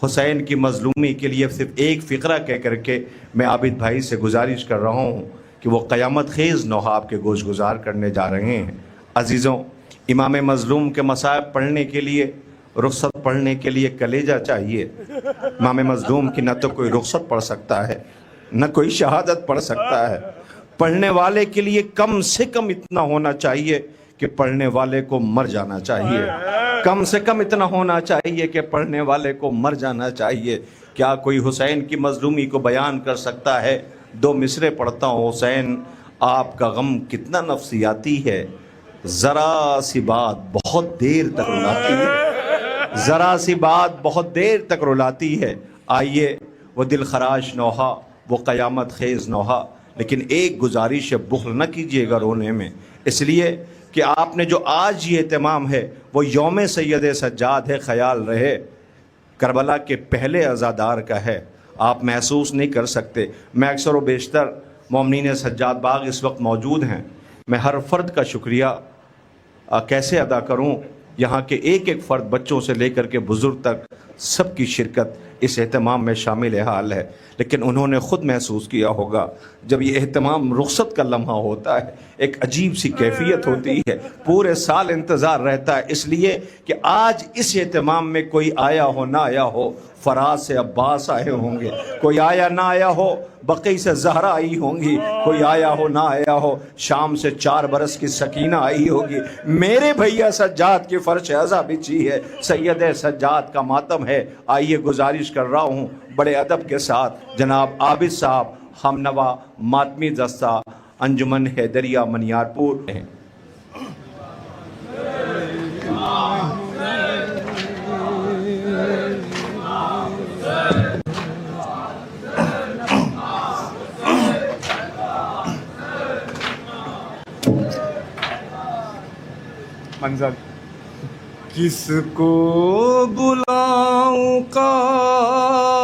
हुसैन की मज़लूमी के लिए सिर्फ एक फ़िक्रा कह करके मैं आबिद भाई से गुजारिश कर रहा हूँ कि वो क़यामत ख़ेज़ नौहा आपके गोश गुजार करने जा रहे हैं। अज़ीज़ों, इमाम मज़लूम के मसाइब पढ़ने के लिए, रुख़सत पढ़ने के लिए कलेजा चाहिए। इमाम मज़लूम की न तो कोई रुख़सत पढ़ सकता है, न कोई शहादत पढ़ सकता है। पढ़ने वाले के लिए कम से कम इतना होना चाहिए कि पढ़ने वाले को मर जाना चाहिए। कम से कम इतना होना चाहिए कि पढ़ने वाले को मर जाना चाहिए। क्या कोई हुसैन की मज़लूमी को बयान कर सकता है? दो मिसरे पढ़ता हूँ। हुसैन आपका गम कितना नफसियाती है, ज़रा सी बात बहुत देर तक रुलाती है, ज़रा सी बात बहुत देर तक रुलाती है। आइए वो दिल खराश नौहा, वो क़यामत ख़ेज़ नौहा, लेकिन एक गुजारिश है, बुख़्ल न कीजिएगा रोने में, इसलिए कि आपने जो आज ये एहतमाम है वो यौम सैयद सज्जाद है। ख़याल रहे करबला के पहले अज़ादार का है, आप महसूस नहीं कर सकते। मैं अक्सर व बेशतर मोमिनीन सज्जाद बाग इस वक्त मौजूद हैं। मैं हर फ़र्द का शुक्रिया कैसे अदा करूं? यहाँ के एक एक फ़र्द, बच्चों से लेकर के बुज़ुर्ग तक, सबकी शिरकत इस एहतमाम में शामिल हाल है। लेकिन उन्होंने ख़ुद महसूस किया होगा, जब ये एहतमाम रुख़सत का लम्हा होता है, एक अजीब सी कैफियत होती है, पूरे साल इंतज़ार रहता है, इसलिए कि आज इस एहतमाम में कोई आया हो ना आया हो, फराज से अब्बास आए होंगे, कोई आया ना आया हो, बक़ी से ज़हरा आई होंगी, कोई आया हो ना आया हो, शाम से 4 बरस की सकीना आई होगी। मेरे भैया सज्जाद की फ़र्श अज़ा बिछी है, सैयद सज्जाद का मातम है। आइए गुजारिश कर रहा हूँ बड़े अदब के साथ, जनाब आबिद साहब हमनवा मातमी दस्ता अंजुमन हैदरिया मनियारपुर हैं। मंजर किसको बुलाऊं कासिमो,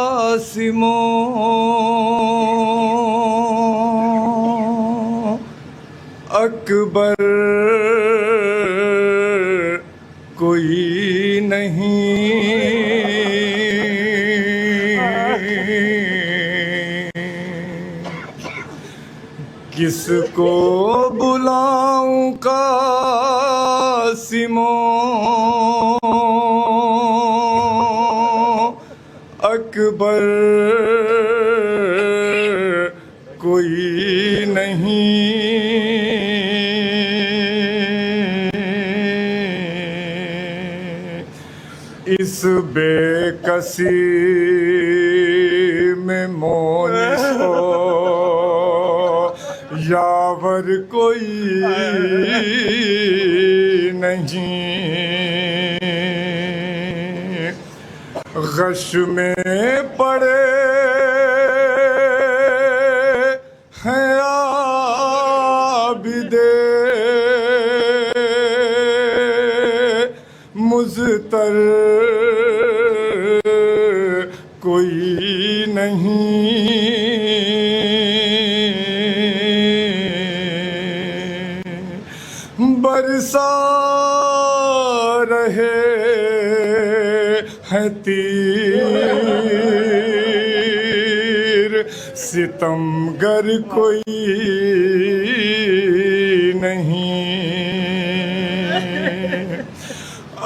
अकबर कोई नहीं, किसको बुलाऊं कासिमो, अकबर कोई नहीं। इस बेकसी में मोनिस हो यावर कोई नहीं, गश में पड़े हैं आबिदे मुज़तर कोई नहीं, बरसा रहे हैं तीर सितमगर कोई नहीं,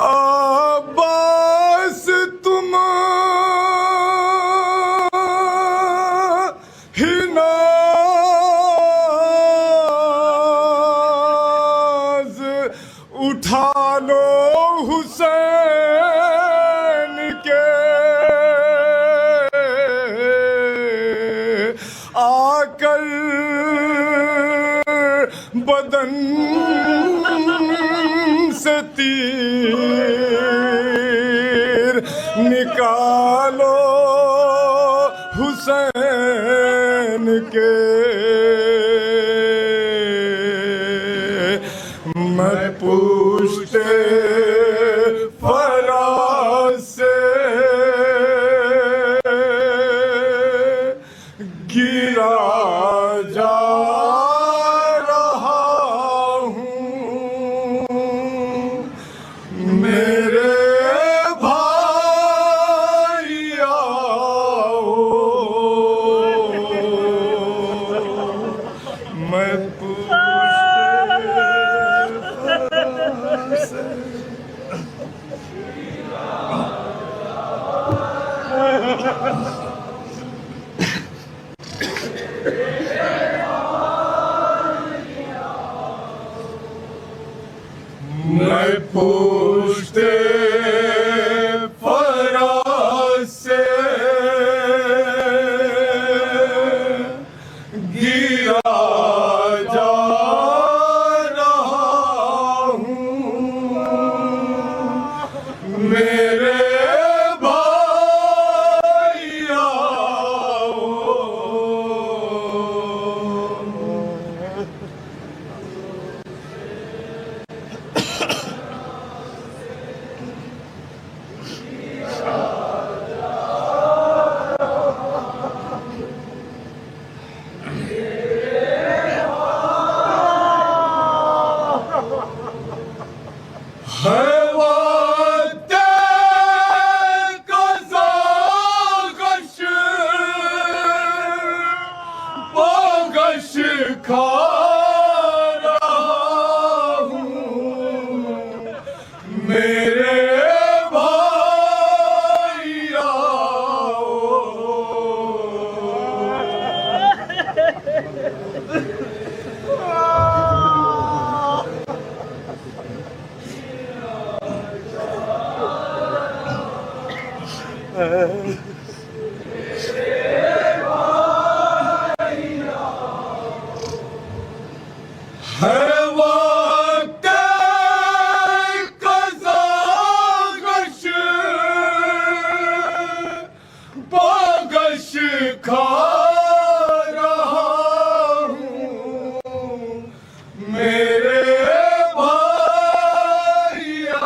अब्बास तुम ही नाज उठा लो हुसैन के, आकर बदन से तीर निकालो हुसैन के, मैं पूछते फराज से गिरा जा रहा हूँ, मेरे भाई मैं पूछते से मैं पूछते फराज से गिरा जा रहा हूँ मेरे भाइया खा रहा हूँ मेरे भाइया हर वक्त कज़ागश बागश खा रहा हूँ मेरे भाइया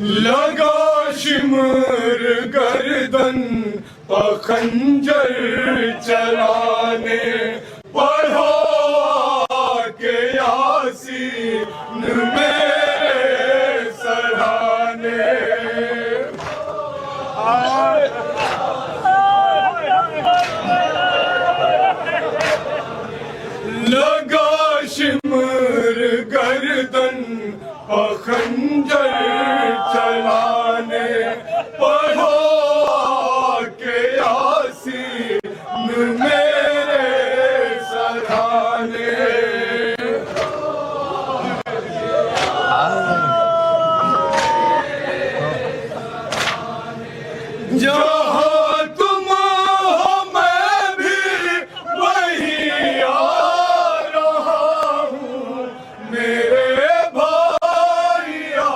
लगा शिमर गर्दन पखंजर चलाने पढ़ो के यासीन मेरे सराहने लगा शिमर गर्दन पखंजर चलाने पढ़ो के यासीन मेरे सराहने जहाँ तुम हो मैं भी वही आ रहा हूँ मेरे भाइया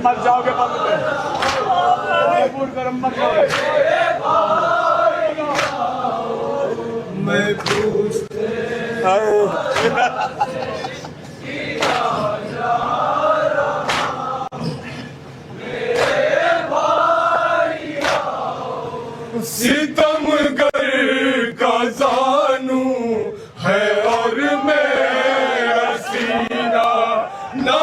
मर जाओगे बंद पे पूर्ण गरम मर जाओगे मैं पूछते सितमगर का जानू है और मेरा सीना ना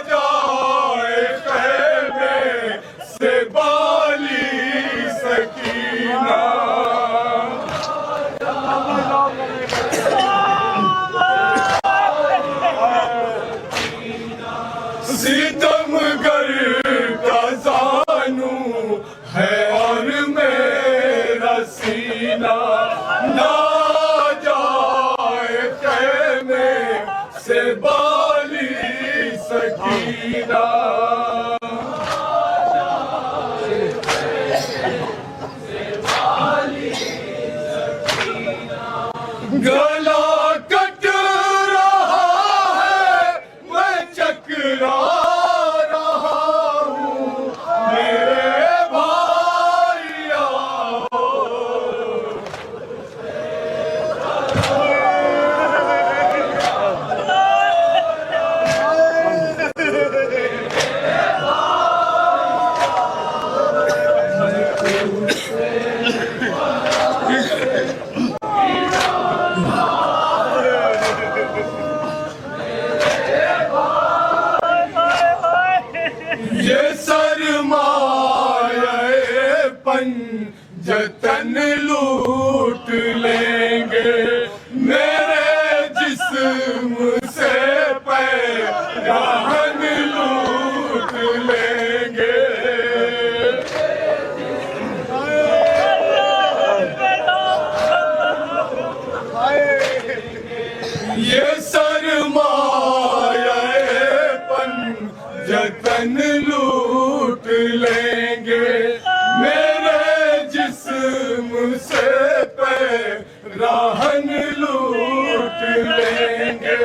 जाए ख़ैमे से बाली सकीना सितमगर का जानू है और मेरा सीना ना जाए ख़ैमे से बाली सकीना गला कट रहा है मैं चकरा रहा हूँ मेरे भाइया राहन लूट लेंगे। ये सरमायापन जतन लूट लेंगे, मेरे जिस्म से राहन लूट लेंगे।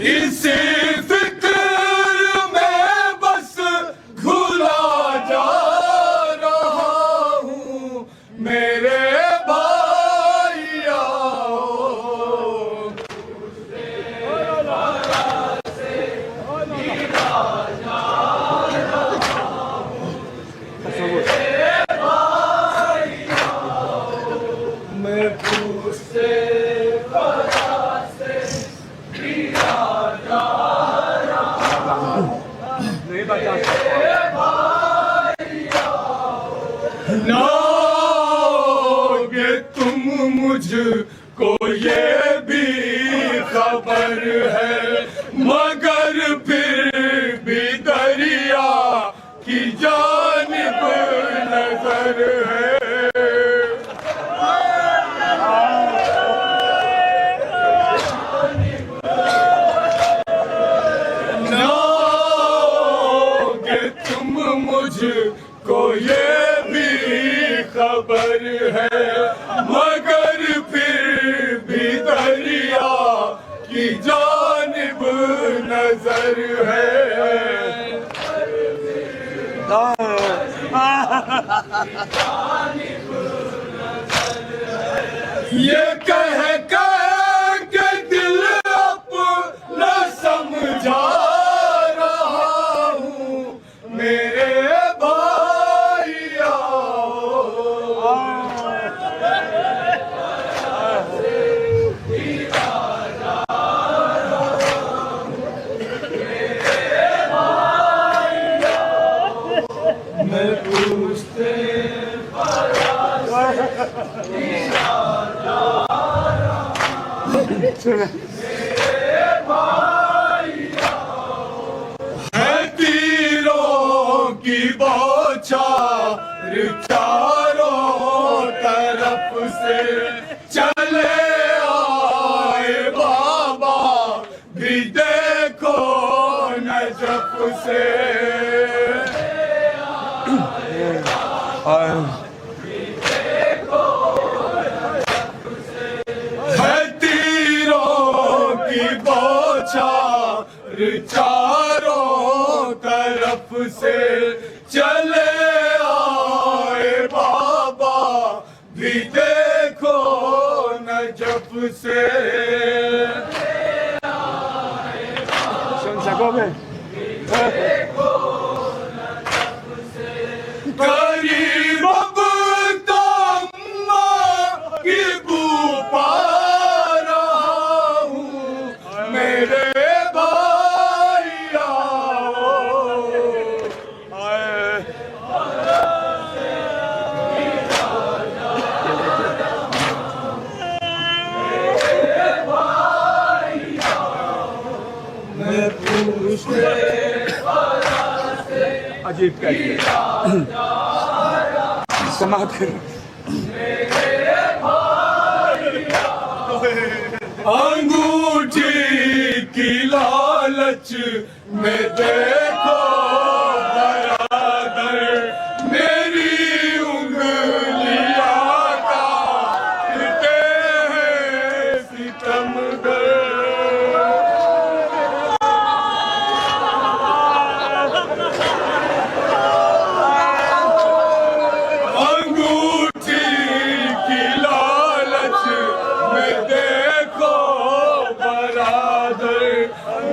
इसी फिक्र में बस घुला जा रहा हूँ मेरे भाइयों। मैं पूछते नाओगे तुम मुझको ये भी खबर है, मगर फिर भी दरिया की जानिब नजर है। नाओगे तुम मुझको ये भी खबर है, मगर फिर भी दरिया की जानिब नजर है। ये कह के दिल अपना समझा रहा हूँ मेरे भाइयों। मैं पूछते है तीरों की बौछार चारों तरफ से, चले आए बाबा भी देखो नजफ से। है तीरों की बौछार चारों तरफ से, चले आए बाबा भी देखो नजफ से। करीब अब तो अम्मा की बू पा रहा हूँ मेरे भाइयों। मैं पूछते अजीब कहिए समाप्त कर। अंगूठी की लालच में देखो बराबर, मेरी उंगलियां काटते हैं सितमगर।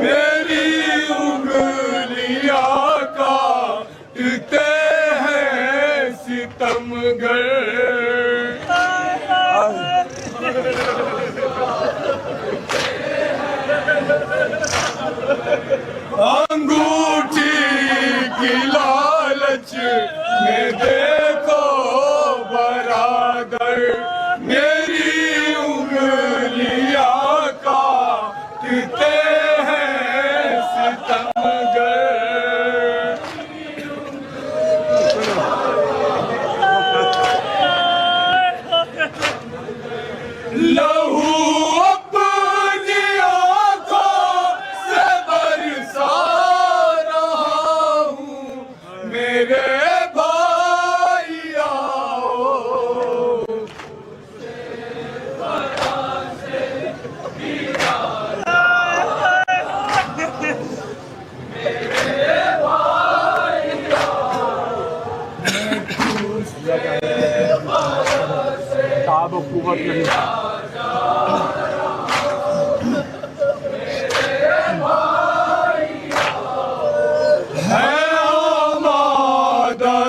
मेरी उंगलियां काटते हैं सितमगर। अंगूठी की लालच में देखो बरा बरादर मेरी उंगलियां काटते हैं सितमगर। लहू अपनी आंखों से बरसा रहा हूँ मेरे भाइयों। ताब कुव्वत नहीं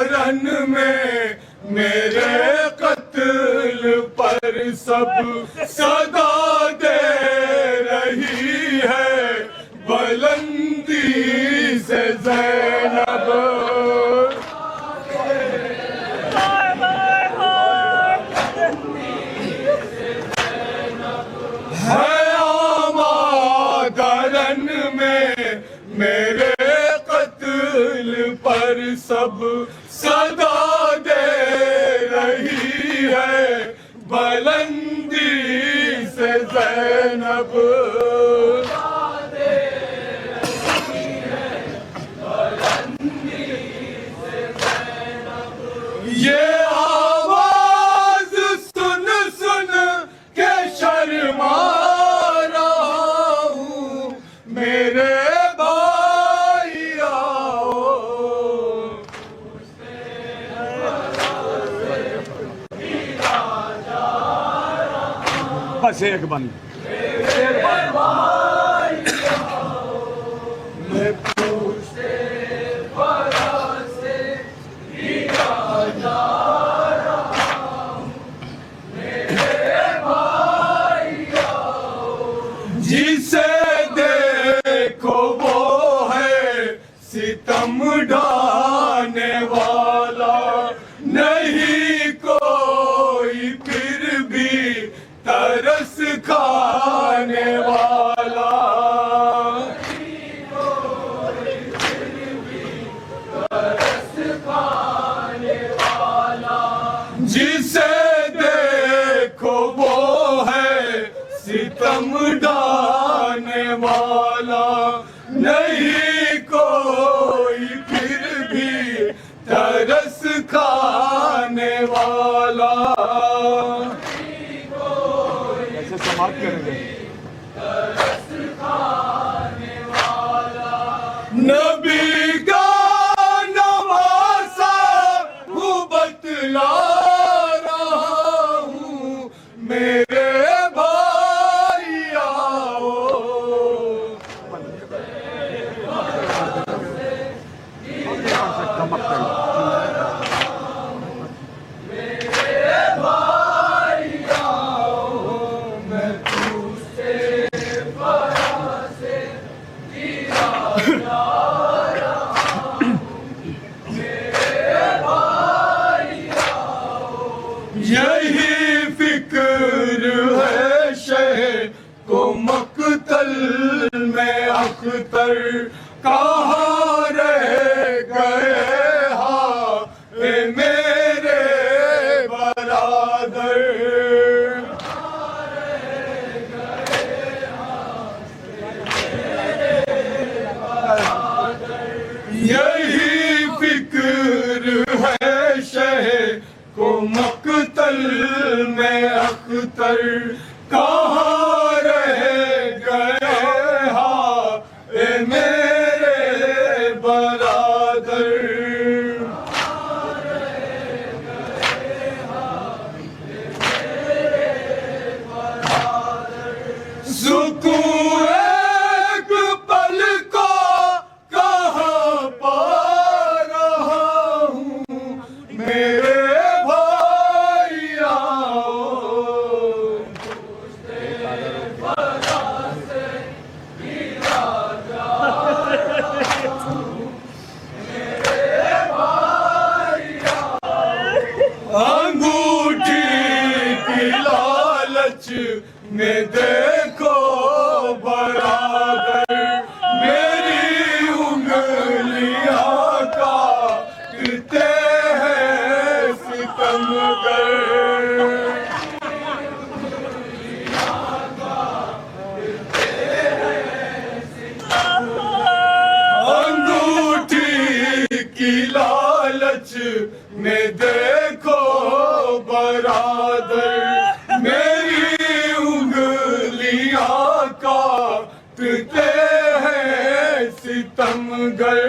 रन में मेरे कत्ल पर सब सदा दे रही है बुलंदी से ज़ैनब। है आमादरन में मेरे कत्ल पर सब सदा दे रही है बुलंदी से ज़ैनब। ये आवाज सुन सुन के शर्मा रहा हूँ मेरे बस एक बंद जिसे देखो वो है सितम ढाने वाला, नहीं कोई फिर भी तरस खाने वाला। जिसे देखो वो है सितम ढाने वाला, नहीं कोई फिर भी तरस खाने वाला। कैसे समाप्त करेंगे? नबी का नवासा हूँ बतला रहा हूँ मेरे यही फिक्र है शह को मकतल में अख्तर, कहाँ रह गए हाँ मेरे बरादर। यही फिक्र है शह को मकतल में अख्तर, कहाँ रह गए हाँ मेरे बरादर। सुकून एक पल को कहाँ पा रहा हूँ मेरे भाइयों। लालच में देखो बराबर मेरी उंगलियां काटते हैं सितमगर। अंगूठी की लालच में देखो बराबर मेरी उंगलियां काटते हैं सितमगर।